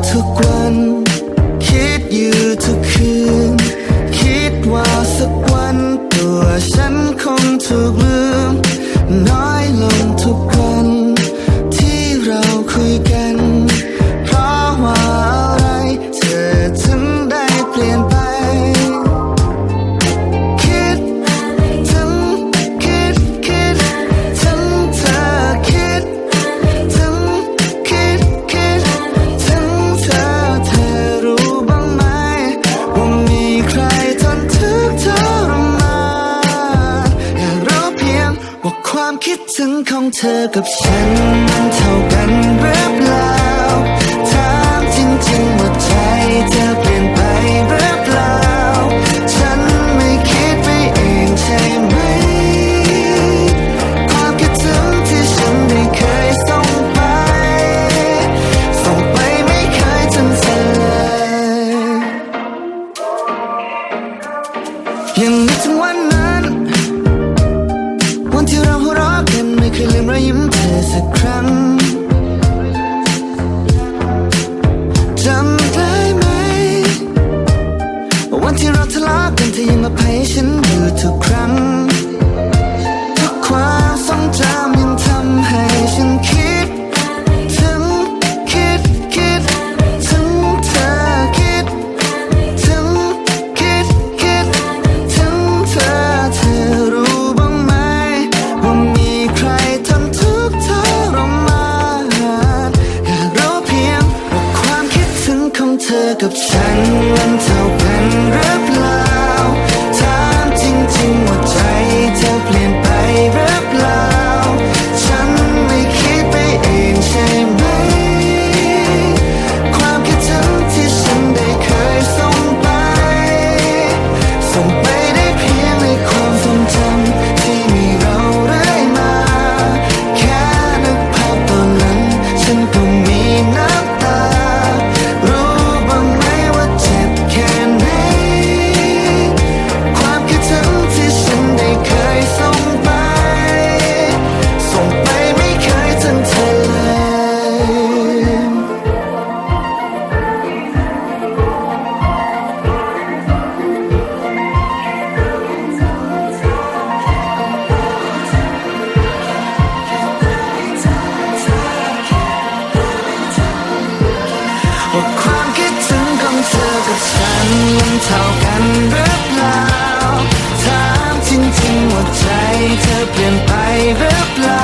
ทุกวันคิดอยู่ทุกคืนคิดว่าสักวันตัวฉันคงถูกลืมน้อยลงทุกวันที่เราคุยกันเพราะว่าอะไรเธอถึงได้เปลี่ยนไปคิดถึงคิดถึงเธอคิดถึงคิดถึงเธอรู้บ้างไหมว่ามีใครทนทุกข์ทรมานอยากรู้เพียงว่าความคิดถึงของเธอกับฉันมันเท่ากันหรือเปล่าถามจริงๆว่าใจเธอเปลี่ยนไปหรือเปล่าฉันไม่คิดไปเองใช่ไหมความคิดถึงที่ฉันได้เคยส่งไปไม่เคยจำเธอเลยยังนึกถึงวันนั้นวันที่เราหัวเราะกันไม่เคยลืมรอยยิ้มเธอสักครั้งจำได้ไหมวันที่เราทะเลาะกันเธอยังมาให้ฉันอยู่ทุกครั้งทุกความทรงจำยังทำให้ฉันคิดถึงถึงเธอคิดถึงถึงเธอรู้บ้างไหมว่ามีใครทนทุกข์ทรมานอยากรู้เพียงว่าความคิดถึงของเธอกับฉันมันเท่ากันหรือเปล่าถามจริงๆว่าใจเธอเปลี่ยนไปหรือเปล่าฉันไม่คิดไปเองใช่ไหมความคิดถึงที่ฉันได้เคยส่งไปได้เพียงในความทรงจำที่มีเราเรื่อยมาแค่นึกภาพตอนนั้นฉันก็มีน้ำตารู้บ้างไหมว่าเจ็บแค่ไหนความคิดถึงที่ฉันได้เคยส่งไปไม่เคยจำเธอเลยว่าความคิดถึงของเธอกับฉันมันเท่ากันหรือเปล่าถามจริงๆว่าใจเธอเปลี่ยนไปหรือเปล่า